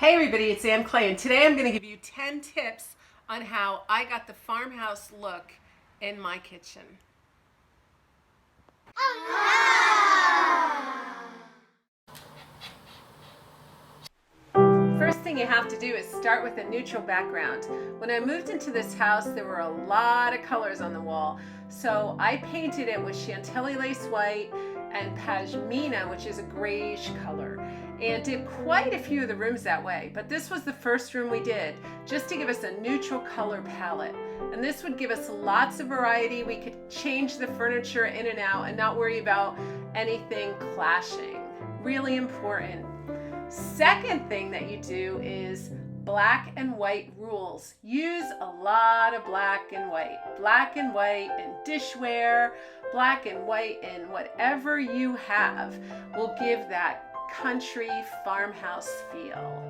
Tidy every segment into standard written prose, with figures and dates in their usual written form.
Hey everybody, it's Ann Clay, and today I'm going to give you 10 tips on how I got the farmhouse look in my kitchen. First thing you have to do is start with a neutral background. When I moved into this house, there were a lot of colors on the wall, so I painted it with Chantilly lace white and pashmina, which is a grayish color, and did quite a few of the rooms that way. But this was the first room we did, just to give us a neutral color palette. And this would give us lots of variety. We could change the furniture in and out and not worry about anything clashing. Really important. Second thing that you do is black and white rules. Use a lot of black and white. Black and white in dishware, black and white in whatever you have will give that country farmhouse feel.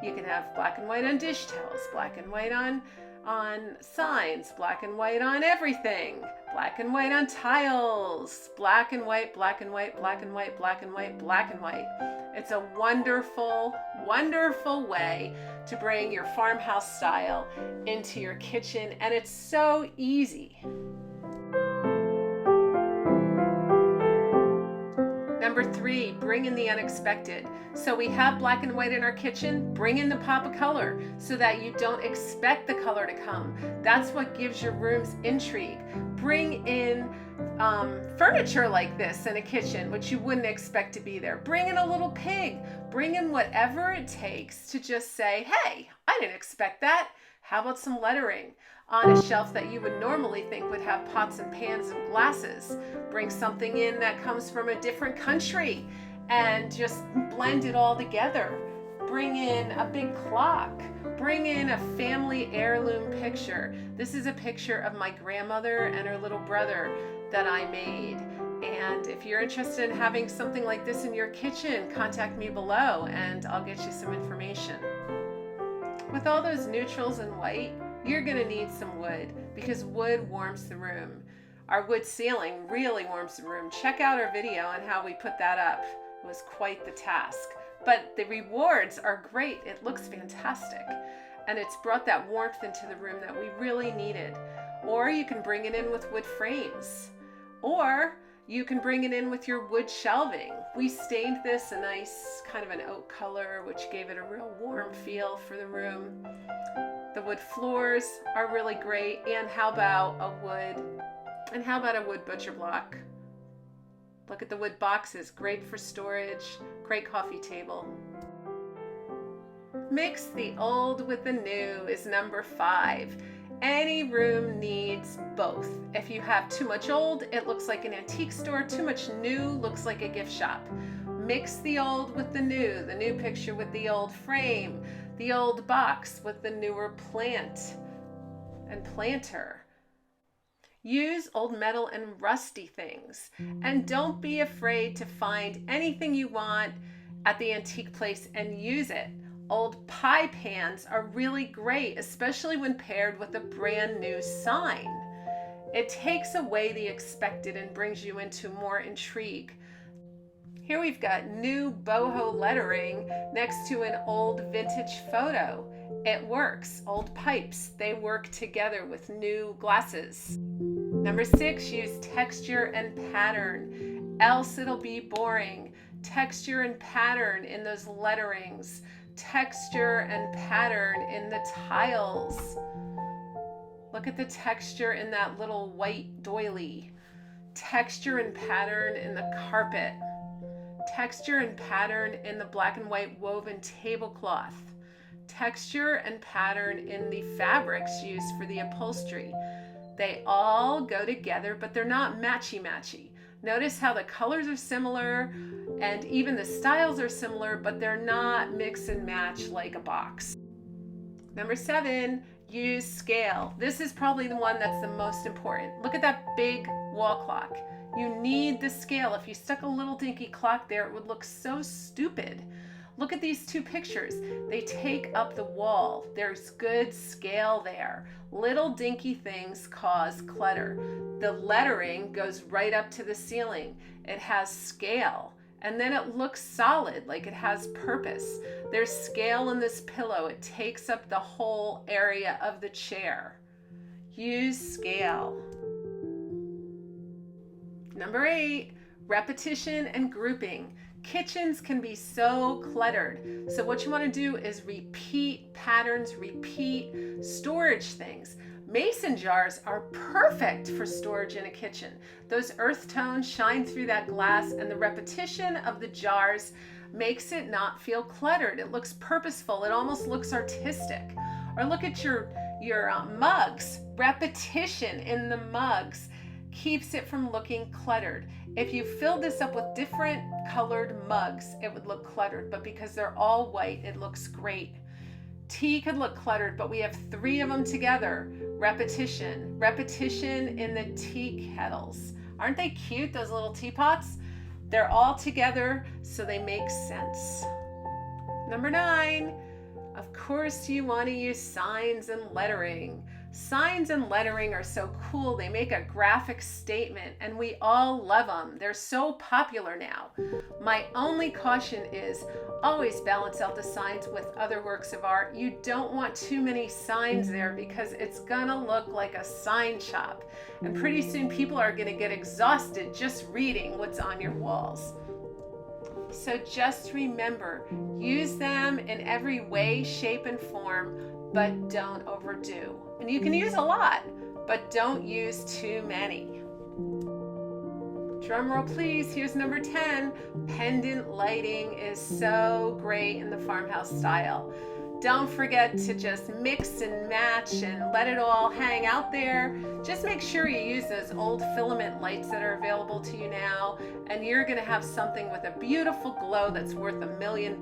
You can have black and white on dish towels, black and white on signs, black and white on everything, black and white on tiles, black and white, black and white, black and white, black and white, black and white. It's a wonderful, wonderful way to bring your farmhouse style into your kitchen, and it's so easy. Number 3, bring in the unexpected. So we have black and white in our kitchen, bring in the pop of color so that you don't expect the color to come. That's what gives your rooms intrigue. Bring in furniture like this in a kitchen, which you wouldn't expect to be there. Bring in a little pig. Bring in whatever it takes to just say, hey, I didn't expect that. How about some lettering on a shelf that you would normally think would have pots and pans and glasses? Bring something in that comes from a different country and just blend it all together. Bring in a big clock. Bring in a family heirloom picture. This is a picture of my grandmother and her little brother that I made. And if you're interested in having something like this in your kitchen, contact me below and I'll get you some information. With all those neutrals and white, you're going to need some wood because wood warms the room. Our wood ceiling really warms the room. Check out our video on how we put that up. It was quite the task. But the rewards are great. It looks fantastic. And it's brought that warmth into the room that we really needed. Or you can bring it in with wood frames. Or you can bring it in with your wood shelving. We stained this a nice kind of an oak color, which gave it a real warm feel for the room. The wood floors are really great. And how about a wood butcher block? Look at the wood boxes, great for storage, great coffee table. Mix the old with the new is number 5. Any room needs both. If you have too much old, it looks like an antique store. Too much new looks like a gift shop. Mix the old with the new picture with the old frame, the old box with the newer plant and planter. Use old metal and rusty things, and don't be afraid to find anything you want at the antique place and use it. Old pie pans are really great, especially when paired with a brand new sign. It takes away the expected and brings you into more intrigue. Here we've got new boho lettering next to an old vintage photo. It works. Old pipes, they work together with new glasses. Number 6, use texture and pattern, else it'll be boring. Texture and pattern in those letterings. Texture and pattern in the tiles. Look at the texture in that little white doily. Texture and pattern in the carpet. Texture and pattern in the black and white woven tablecloth. Texture and pattern in the fabrics used for the upholstery. They all go together, but they're not matchy-matchy. Notice how the colors are similar and even the styles are similar, but they're not mix and match like a box. Number 7, use scale. This is probably the one that's the most important. Look at that big wall clock. You need the scale. If you stuck a little dinky clock there, it would look so stupid. Look at these 2 pictures. They take up the wall. There's good scale there. Little dinky things cause clutter. The lettering goes right up to the ceiling. It has scale. and then it looks solid, like it has purpose. There's scale in this pillow. It takes up the whole area of the chair. Use scale. Number 8, repetition and grouping. Kitchens can be so cluttered. So what you want to do is repeat patterns, repeat storage things. Mason jars are perfect for storage in a kitchen. Those earth tones shine through that glass, and the repetition of the jars makes it not feel cluttered. It looks purposeful. It almost looks artistic. Or look at your mugs. Repetition in the mugs keeps it from looking cluttered. If you filled this up with different colored mugs, it would look cluttered, but because they're all white, it looks great. Tea could look cluttered, but we have 3 of them together. Repetition. Repetition in the tea kettles. Aren't they cute, those little teapots? They're all together, so they make sense. Number 9, of course you want to use signs and lettering. Signs and lettering are so cool. They make a graphic statement, and we all love them. They're so popular now. My only caution is always balance out the signs with other works of art. You don't want too many signs there because it's gonna look like a sign shop. And pretty soon people are gonna get exhausted just reading what's on your walls. So just remember, use them in every way, shape, and form, but don't overdo. And you can use a lot, but don't use too many. Drum roll please, here's number 10. Pendant lighting is so great in the farmhouse style. Don't forget to just mix and match and let it all hang out there. Just make sure you use those old filament lights that are available to you now, and you're gonna have something with a beautiful glow that's worth $1 million.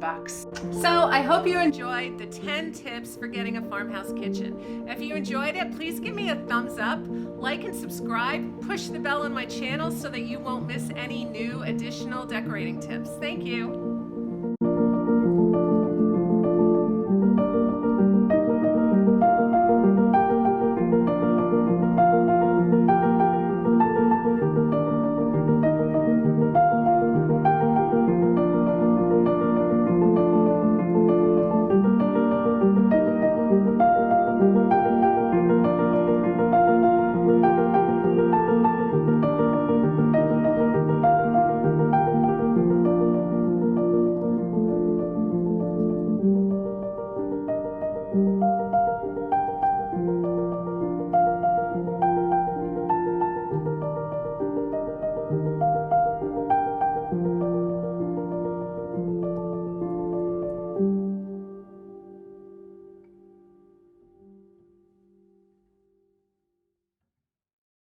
So I hope you enjoyed the 10 tips for getting a farmhouse kitchen. If you enjoyed it, please give me a thumbs up, like and subscribe, push the bell on my channel so that you won't miss any new additional decorating tips. Thank you.